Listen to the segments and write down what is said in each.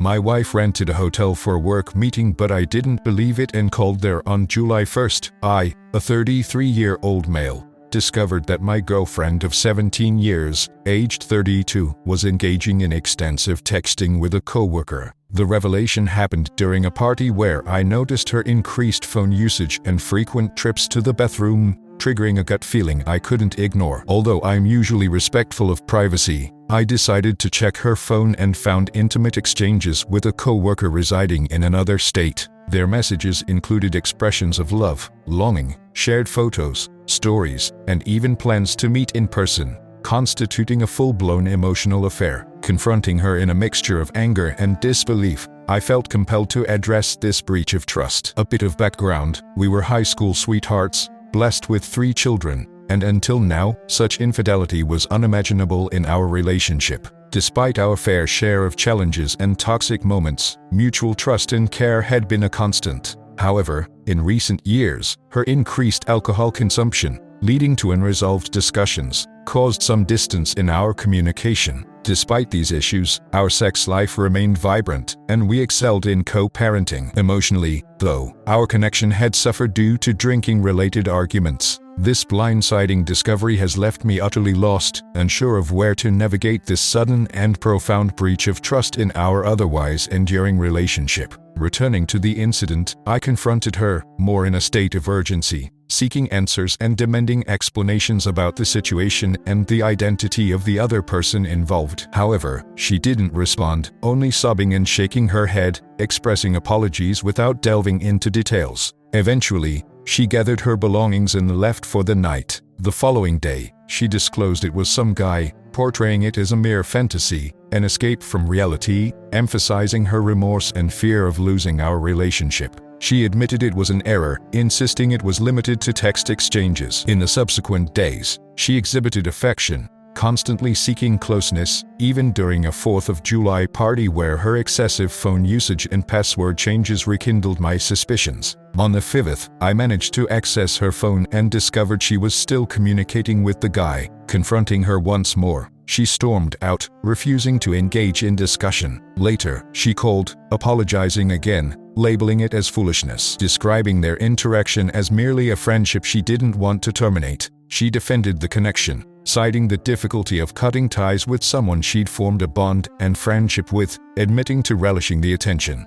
My wife rented a hotel for a work meeting, but I didn't believe it and called there on July 1st. I, a 33-year-old male, discovered that my girlfriend of 17 years, aged 32, was engaging in extensive texting with a coworker. The revelation happened during a party where I noticed her increased phone usage and frequent trips to the bathroom, triggering a gut feeling I couldn't ignore. Although I'm usually respectful of privacy, I decided to check her phone and found intimate exchanges with a coworker residing in another state. Their messages included expressions of love, longing, shared photos, stories, and even plans to meet in person, constituting a full-blown emotional affair. Confronting her in a mixture of anger and disbelief, I felt compelled to address this breach of trust. A bit of background: we were high school sweethearts, blessed with 3 children, and until now, such infidelity was unimaginable in our relationship. Despite our fair share of challenges and toxic moments, mutual trust and care had been a constant. However, in recent years, her increased alcohol consumption, leading to unresolved discussions, caused some distance in our communication. Despite these issues, our sex life remained vibrant, and we excelled in co-parenting. Emotionally, though, our connection had suffered due to drinking-related arguments. This blindsiding discovery has left me utterly lost, unsure of where to navigate this sudden and profound breach of trust in our otherwise enduring relationship. Returning to the incident, I confronted her, more in a state of urgency, seeking answers and demanding explanations about the situation and the identity of the other person involved. However, she didn't respond, only sobbing and shaking her head, expressing apologies without delving into details. Eventually, she gathered her belongings and left for the night. The following day, she disclosed it was some guy, portraying it as a mere fantasy, an escape from reality, emphasizing her remorse and fear of losing our relationship. She admitted it was an error, insisting it was limited to text exchanges. In the subsequent days, she exhibited affection, constantly seeking closeness, even during a 4th of July party where her excessive phone usage and password changes rekindled my suspicions. On the 5th, I managed to access her phone and discovered she was still communicating with the guy. Confronting her once more, she stormed out, refusing to engage in discussion. Later, she called, apologizing again, labeling it as foolishness. Describing their interaction as merely a friendship she didn't want to terminate, she defended the connection, citing the difficulty of cutting ties with someone she'd formed a bond and friendship with, admitting to relishing the attention.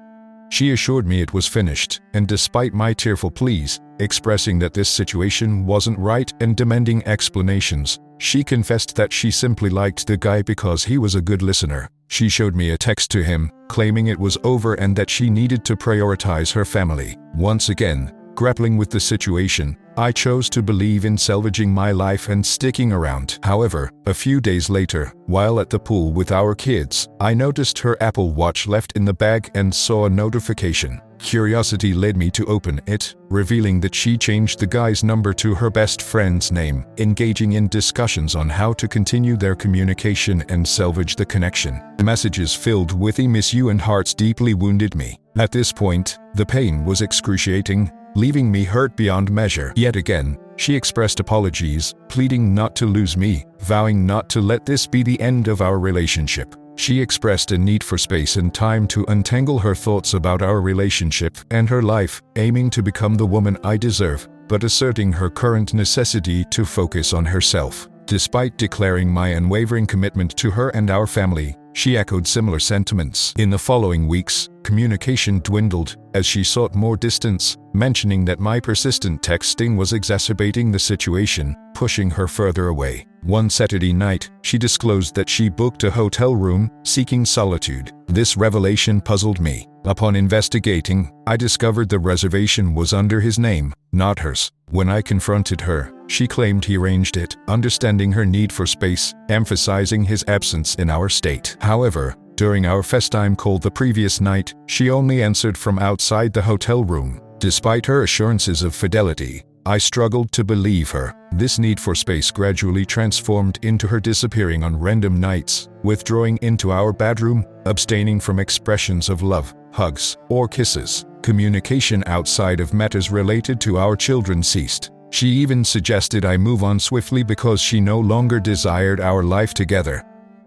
She assured me it was finished, and despite my tearful pleas, expressing that this situation wasn't right and demanding explanations, she confessed that she simply liked the guy because he was a good listener. She showed me a text to him, claiming it was over and that she needed to prioritize her family. Once again, grappling with the situation, I chose to believe in salvaging my life and sticking around. However, a few days later, while at the pool with our kids, I noticed her Apple Watch left in the bag and saw a notification. Curiosity led me to open it, revealing that she changed the guy's number to her best friend's name, engaging in discussions on how to continue their communication and salvage the connection. The messages filled with "I miss you" and hearts deeply wounded me. At this point, the pain was excruciating, leaving me hurt beyond measure. Yet again, she expressed apologies, pleading not to lose me, vowing not to let this be the end of our relationship. She expressed a need for space and time to untangle her thoughts about our relationship and her life, aiming to become the woman I deserve, but asserting her current necessity to focus on herself. Despite declaring my unwavering commitment to her and our family, she echoed similar sentiments. In the following weeks, communication dwindled as she sought more distance, mentioning that my persistent texting was exacerbating the situation, pushing her further away. One Saturday night, she disclosed that she booked a hotel room, seeking solitude. This revelation puzzled me. Upon investigating, I discovered the reservation was under his name, not hers. When I confronted her, she claimed he arranged it, understanding her need for space, emphasizing his absence in our state. However, during our FaceTime call the previous night, she only answered from outside the hotel room. Despite her assurances of fidelity, I struggled to believe her. This need for space gradually transformed into her disappearing on random nights, withdrawing into our bedroom, abstaining from expressions of love, hugs, or kisses. Communication outside of matters related to our children ceased. She even suggested I move on swiftly because she no longer desired our life together.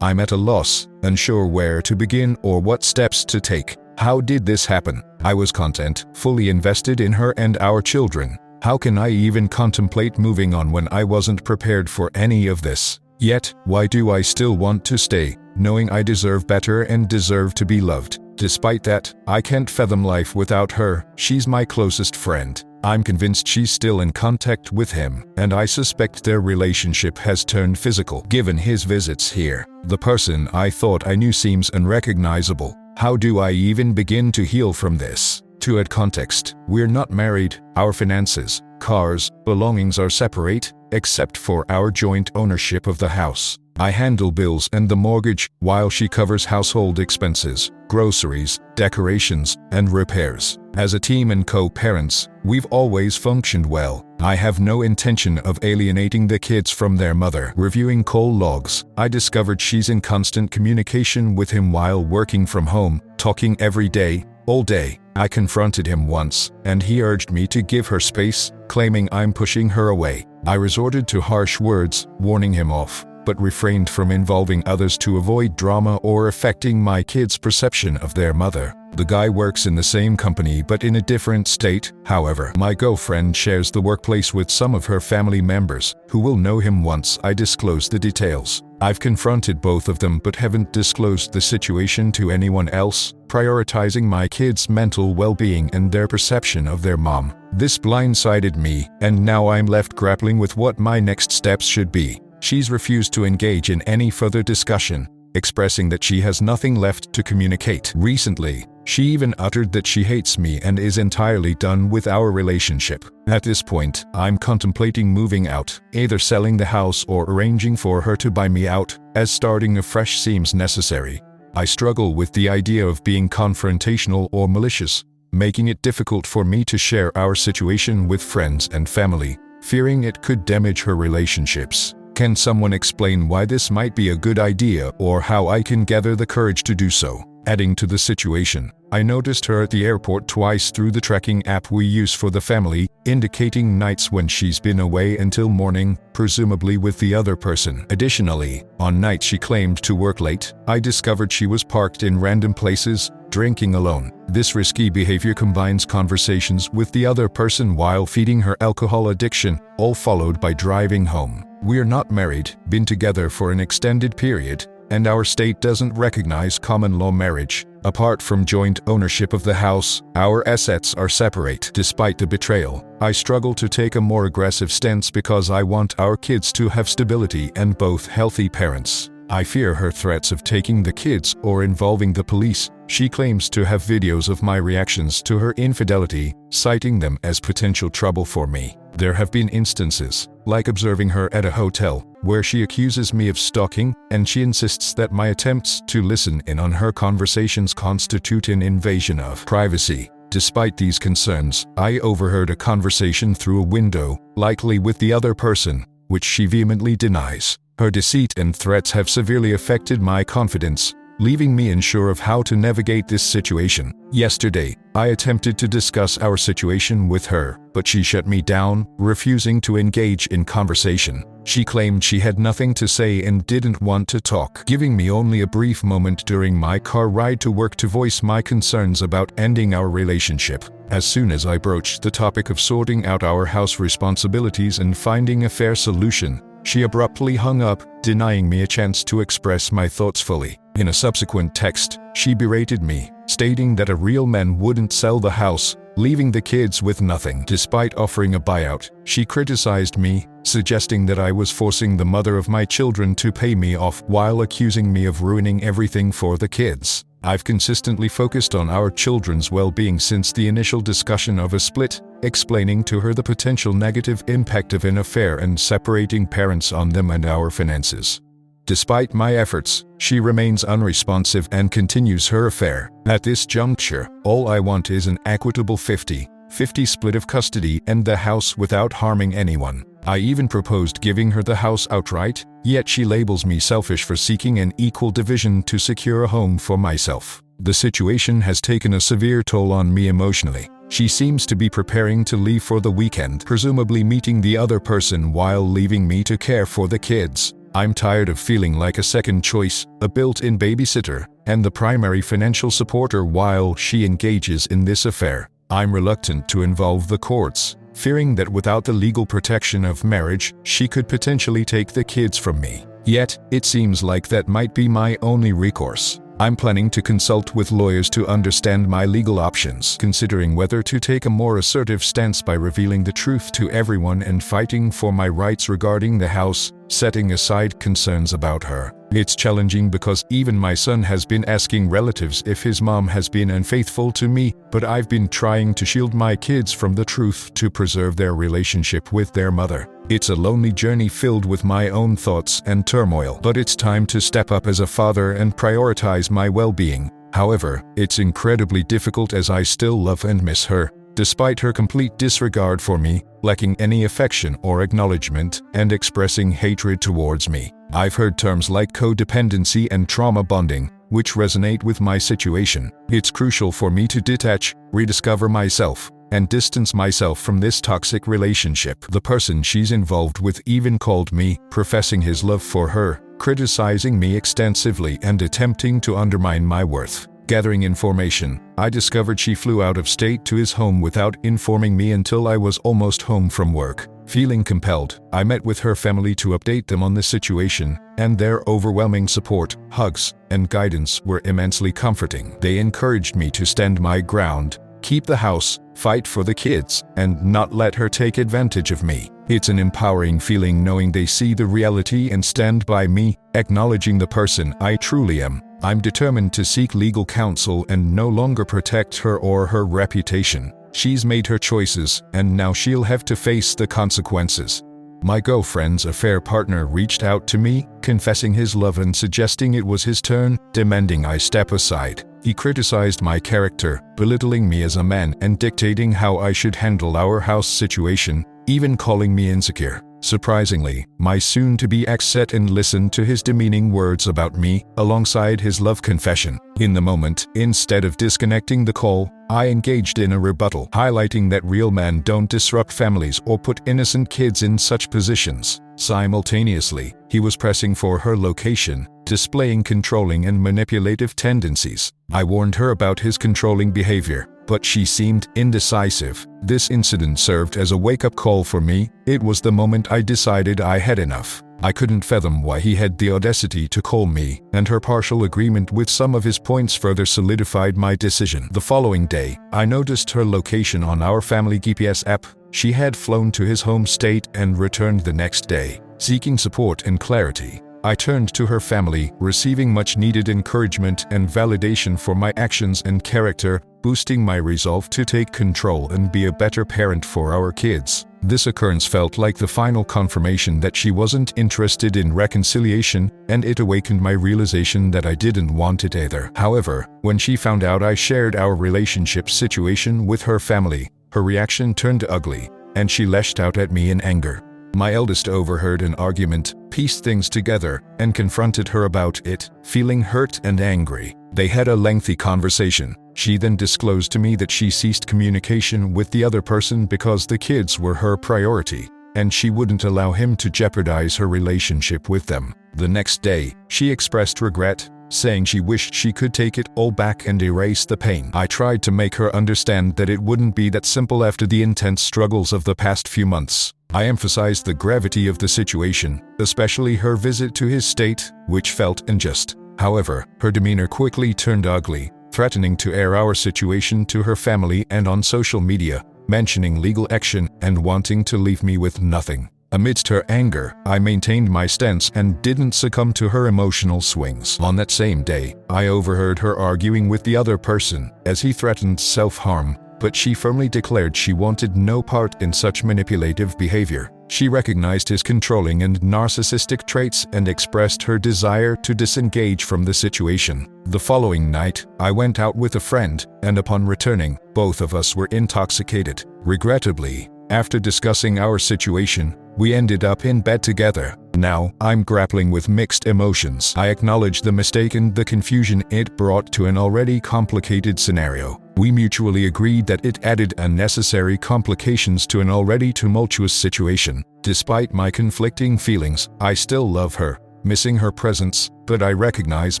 I'm at a loss, unsure where to begin or what steps to take. How did this happen? I was content, fully invested in her and our children. How can I even contemplate moving on when I wasn't prepared for any of this? Yet, why do I still want to stay, knowing I deserve better and deserve to be loved? Despite that, I can't fathom life without her. She's my closest friend. I'm convinced she's still in contact with him, and I suspect their relationship has turned physical given his visits here. The person I thought I knew seems unrecognizable. How do I even begin to heal from this? To add context, we're not married, our finances, cars, belongings are separate, except for our joint ownership of the house. I handle bills and the mortgage, while she covers household expenses, groceries, decorations, and repairs. As a team and co-parents, we've always functioned well. I have no intention of alienating the kids from their mother. Reviewing call logs, I discovered she's in constant communication with him while working from home, talking every day, all day. I confronted him once, and he urged me to give her space, claiming I'm pushing her away. I resorted to harsh words, warning him off, but refrained from involving others to avoid drama or affecting my kids' perception of their mother. The guy works in the same company but in a different state. However, my girlfriend shares the workplace with some of her family members, who will know him once I disclose the details. I've confronted both of them but haven't disclosed the situation to anyone else, prioritizing my kids' mental well-being and their perception of their mom. This blindsided me, and now I'm left grappling with what my next steps should be. She's refused to engage in any further discussion, expressing that she has nothing left to communicate. Recently, she even uttered that she hates me and is entirely done with our relationship. At this point, I'm contemplating moving out, either selling the house or arranging for her to buy me out, as starting afresh seems necessary. I struggle with the idea of being confrontational or malicious, making it difficult for me to share our situation with friends and family, fearing it could damage her relationships. Can someone explain why this might be a good idea or how I can gather the courage to do so? Adding to the situation, I noticed her at the airport twice through the tracking app we use for the family, indicating nights when she's been away until morning, presumably with the other person. Additionally, on nights she claimed to work late, I discovered she was parked in random places, drinking alone. This risky behavior combines conversations with the other person while feeding her alcohol addiction, all followed by driving home. We're not married, been together for an extended period, and our state doesn't recognize common law marriage. Apart from joint ownership of the house, our assets are separate. Despite the betrayal, I struggle to take a more aggressive stance because I want our kids to have stability and both healthy parents. I fear her threats of taking the kids or involving the police. She claims to have videos of my reactions to her infidelity, citing them as potential trouble for me. There have been instances, like observing her at a hotel, where she accuses me of stalking, and she insists that my attempts to listen in on her conversations constitute an invasion of privacy. Despite these concerns, I overheard a conversation through a window, likely with the other person, which she vehemently denies. Her deceit and threats have severely affected my confidence, leaving me unsure of how to navigate this situation. Yesterday, I attempted to discuss our situation with her, but she shut me down, refusing to engage in conversation. She claimed she had nothing to say and didn't want to talk, giving me only a brief moment during my car ride to work to voice my concerns about ending our relationship. As soon as I broached the topic of sorting out our house responsibilities and finding a fair solution, she abruptly hung up, denying me a chance to express my thoughts fully. In a subsequent text, she berated me, stating that a real man wouldn't sell the house, leaving the kids with nothing. Despite offering a buyout, she criticized me, suggesting that I was forcing the mother of my children to pay me off while accusing me of ruining everything for the kids. I've consistently focused on our children's well-being since the initial discussion of a split, explaining to her the potential negative impact of an affair and separating parents on them and our finances. Despite my efforts, she remains unresponsive and continues her affair. At this juncture, all I want is an equitable 50-50 split of custody and the house without harming anyone. I even proposed giving her the house outright, yet she labels me selfish for seeking an equal division to secure a home for myself. The situation has taken a severe toll on me emotionally. She seems to be preparing to leave for the weekend, presumably meeting the other person while leaving me to care for the kids. I'm tired of feeling like a second choice, a built-in babysitter, and the primary financial supporter while she engages in this affair. I'm reluctant to involve the courts, fearing that without the legal protection of marriage, she could potentially take the kids from me. Yet, it seems like that might be my only recourse. I'm planning to consult with lawyers to understand my legal options, considering whether to take a more assertive stance by revealing the truth to everyone and fighting for my rights regarding the house, setting aside concerns about her. It's challenging because even my son has been asking relatives if his mom has been unfaithful to me, but I've been trying to shield my kids from the truth to preserve their relationship with their mother. It's a lonely journey filled with my own thoughts and turmoil, but it's time to step up as a father and prioritize my well-being. However, it's incredibly difficult as I still love and miss her, despite her complete disregard for me, lacking any affection or acknowledgement, and expressing hatred towards me. I've heard terms like codependency and trauma bonding, which resonate with my situation. It's crucial for me to detach, rediscover myself, and distance myself from this toxic relationship. The person she's involved with even called me, professing his love for her, criticizing me extensively and attempting to undermine my worth. Gathering information, I discovered she flew out of state to his home without informing me until I was almost home from work. Feeling compelled, I met with her family to update them on the situation, and their overwhelming support, hugs, and guidance were immensely comforting. They encouraged me to stand my ground, keep the house, fight for the kids, and not let her take advantage of me. It's an empowering feeling knowing they see the reality and stand by me, acknowledging the person I truly am. I'm determined to seek legal counsel and no longer protect her or her reputation. She's made her choices, and now she'll have to face the consequences. My girlfriend's affair partner reached out to me, confessing his love and suggesting it was his turn, demanding I step aside. He criticized my character, belittling me as a man and dictating how I should handle our house situation, even calling me insecure. Surprisingly, my soon-to-be ex sat and listened to his demeaning words about me, alongside his love confession. In the moment, instead of disconnecting the call, I engaged in a rebuttal, highlighting that real men don't disrupt families or put innocent kids in such positions. Simultaneously, he was pressing for her location, displaying controlling and manipulative tendencies. I warned her about his controlling behavior, but she seemed indecisive. This incident served as a wake-up call for me. It was the moment I decided I had enough. I couldn't fathom why he had the audacity to call me, and her partial agreement with some of his points further solidified my decision. The following day, I noticed her location on our family GPS app. She had flown to his home state and returned the next day. Seeking support and clarity, I turned to her family, receiving much-needed encouragement and validation for my actions and character, boosting my resolve to take control and be a better parent for our kids. This occurrence felt like the final confirmation that she wasn't interested in reconciliation, and it awakened my realization that I didn't want it either. However, when she found out I shared our relationship situation with her family, her reaction turned ugly, and she lashed out at me in anger. My eldest overheard an argument, pieced things together, and confronted her about it, feeling hurt and angry. They had a lengthy conversation. She then disclosed to me that she ceased communication with the other person because the kids were her priority, and she wouldn't allow him to jeopardize her relationship with them. The next day, she expressed regret, saying she wished she could take it all back and erase the pain. I tried to make her understand that it wouldn't be that simple after the intense struggles of the past few months. I emphasized the gravity of the situation, especially her visit to his state, which felt unjust. However, her demeanor quickly turned ugly, threatening to air our situation to her family and on social media, mentioning legal action and wanting to leave me with nothing. Amidst her anger, I maintained my stance and didn't succumb to her emotional swings. On that same day, I overheard her arguing with the other person, as he threatened self-harm, but she firmly declared she wanted no part in such manipulative behavior. She recognized his controlling and narcissistic traits and expressed her desire to disengage from the situation. The following night, I went out with a friend, and upon returning, both of us were intoxicated. Regrettably, after discussing our situation, we ended up in bed together. Now, I'm grappling with mixed emotions. I acknowledge the mistake and the confusion it brought to an already complicated scenario. We mutually agreed that it added unnecessary complications to an already tumultuous situation. Despite my conflicting feelings, I still love her, missing her presence, but I recognize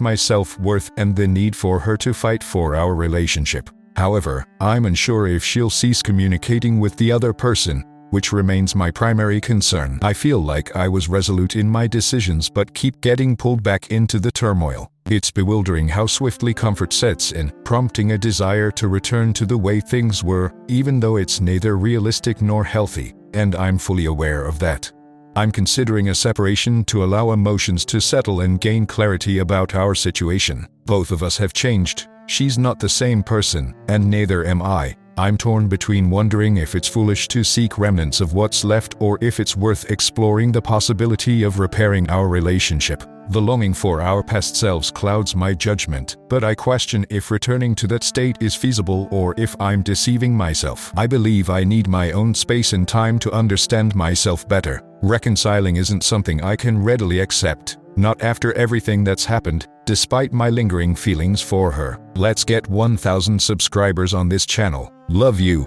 my self-worth and the need for her to fight for our relationship. However, I'm unsure if she'll cease communicating with the other person, which remains my primary concern. I feel like I was resolute in my decisions but keep getting pulled back into the turmoil. It's bewildering how swiftly comfort sets in, prompting a desire to return to the way things were, even though it's neither realistic nor healthy, and I'm fully aware of that. I'm considering a separation to allow emotions to settle and gain clarity about our situation. Both of us have changed. She's not the same person, and neither am I. I'm torn between wondering if it's foolish to seek remnants of what's left or if it's worth exploring the possibility of repairing our relationship. The longing for our past selves clouds my judgment, but I question if returning to that state is feasible or if I'm deceiving myself. I believe I need my own space and time to understand myself better. Reconciling isn't something I can readily accept, not after everything that's happened, despite my lingering feelings for her. Let's get 1,000 subscribers on this channel. Love you.